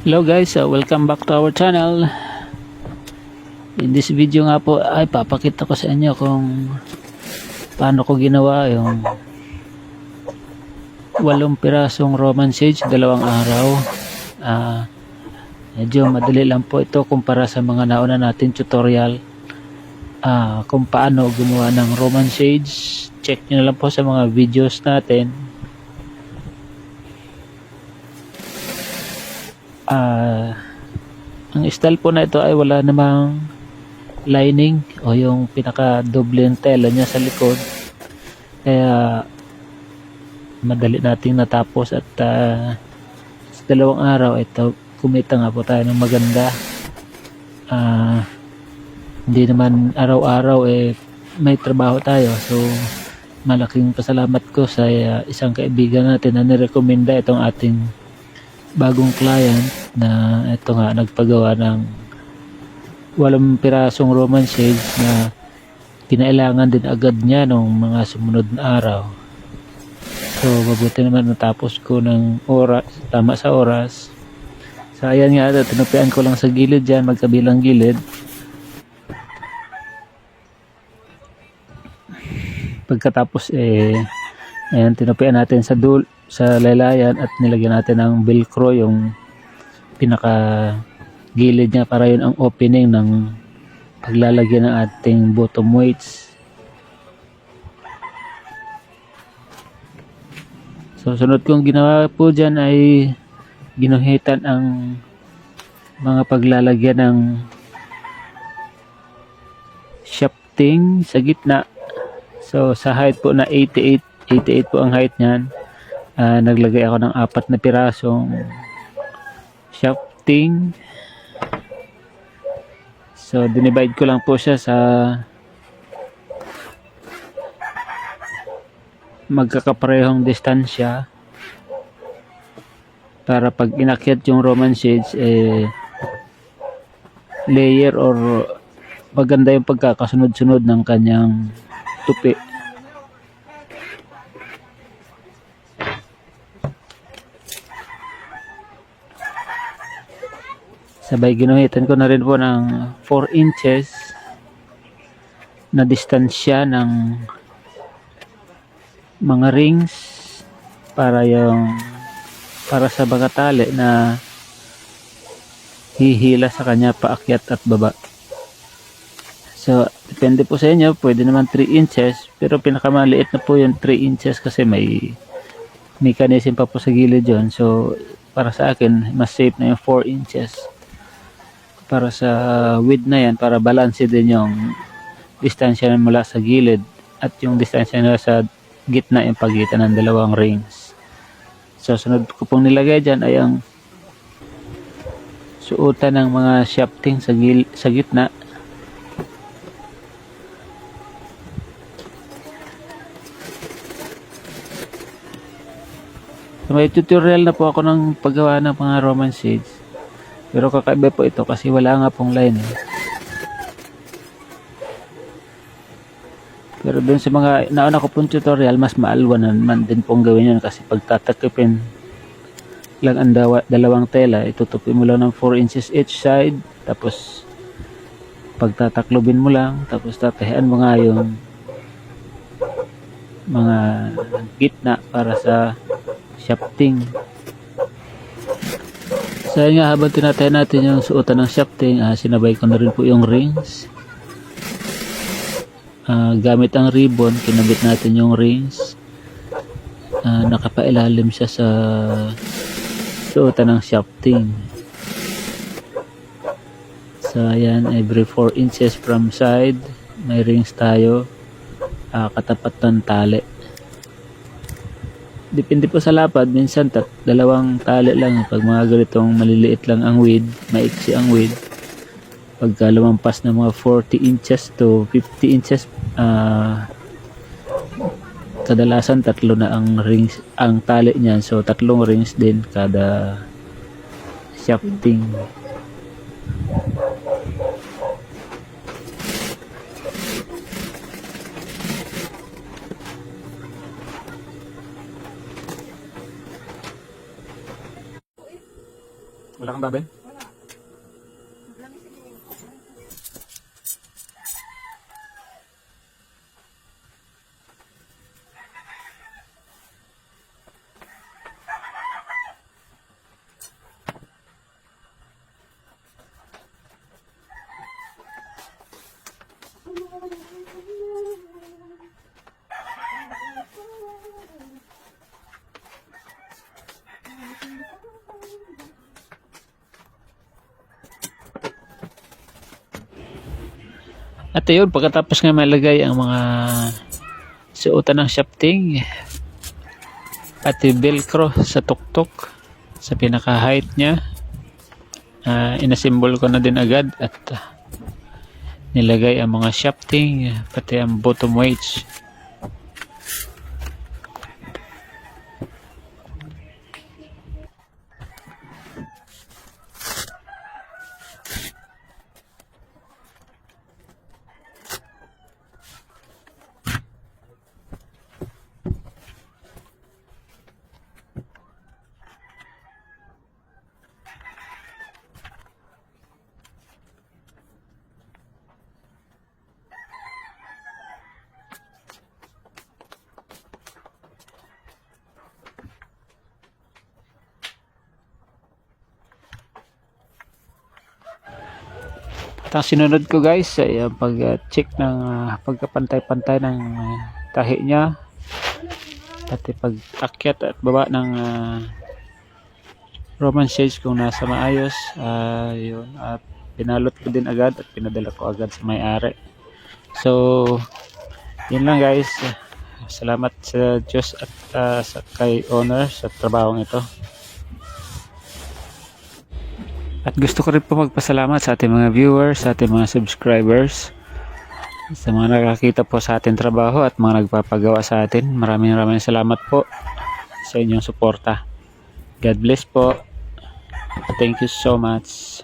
Hello guys, welcome back to our channel. In this video nga po ay papakita ko sa inyo kung paano ko ginawa yung 8 pirasong Roman sage, 2 araw. Medyo madali lang po ito kumpara sa mga nauna natin tutorial kung paano gumawa ng Roman sage. Check nyo na lang po sa mga videos natin. Ang style po na ito ay wala namang lining o yung pinaka doble tela niya sa likod, kaya madali nating natapos at sa 2 araw ito kumita nga po tayo ng maganda. Hindi naman araw-araw may trabaho tayo, so malaking pasalamat ko sa isang kaibigan natin na nirekomenda itong ating bagong client na ito nga nagpagawa ng 8 pirasong Roman sage na kinailangan din agad niya nung mga sumunod na araw. So mabuti naman natapos ko ng oras, tama sa oras. So ayan nga, tinupian ko lang sa gilid dyan, magkabilang gilid. Pagkatapos ayan, tinupian natin sa laylayan at nilagyan natin ng velcro yung pinaka gilid niya para yun ang opening ng paglalagyan ng ating bottom weights. So sunod kong ginawa po dyan ay ginuhitan ang mga paglalagyan ng shafting sa gitna. So sa height po na 88 po ang height niyan. Naglagay ako ng 4 na pirasong shafting. So dinivide ko lang po siya sa magkakaparehong distansya para pag inakyat yung Roman sage layer or maganda yung pagkakasunod-sunod ng kanyang tupi. Sabay ginuhitan ko na rin po ng 4 inches na distansya ng mga rings para sa mga tali na hihila sa kanya paakyat at baba. So depende po sa inyo, pwede naman 3 inches, pero pinakamaliit na po yung 3 inches kasi may mechanism pa po sa gilid yon. So para sa akin mas safe na yung 4 inches para sa width na yan, para balance din yung distansya mula sa gilid at yung distansya nila sa gitna, yung pagitan ng 2 rings. So sunod ko pong nilagay dyan ay ang suotan ng mga shafting sa gitna. So, may tutorial na po ako ng paggawa ng mga Roman sage, pero kakaiba po ito kasi wala nga pong line. Pero dun sa mga nauna ko pong tutorial, mas maalwan naman din pong gawin yun kasi pagtatakipin lang ang 2 tela, itutupi mo lang ng 4 inches each side, tapos pagtataklobin mo lang, tapos tatahian mo nga yung mga gitna para sa shafting. So nga, habang tinatay natin yung suotan ng shafting, sinabay ko na rin po yung rings. Gamit ang ribbon, kinabit natin yung rings. Nakapailalim siya sa suotan ng shafting. So ayan, every 4 inches from side may rings tayo, katapat ng tali. Depende po sa lapad, minsan 2 tali lang. Pag mga ganitong maliliit lang ang width, maiksi ang width, pagka lumampas na mga 40 inches to 50 inches, kadalasan 3 na ang rings, ang tali niyan. So 3 rings din kada shafting. Wala kang babel? At yun, pagkatapos nga malagay ang mga suotan ng shafting, pati velcro sa tuktok, sa pinaka-height niya, inasimbol ko na din agad at nilagay ang mga shafting, pati ang bottom wedge. At ang sinunod ko guys ay pag-check ng pagkapantay-pantay ng tahi niya, pati pag-akyat at baba ng Roman shades kung nasa maayos. Yun, at pinalot ko din agad at pinadala ko agad sa may-ari. So yun lang guys, salamat sa Diyos at sa kay owner sa trabahong ito. At gusto ko rin po magpasalamat sa ating mga viewers, sa ating mga subscribers, sa mga nakakita po sa ating trabaho at mga nagpapagawa sa atin. Maraming salamat po sa inyong suporta. God bless po. Thank you so much.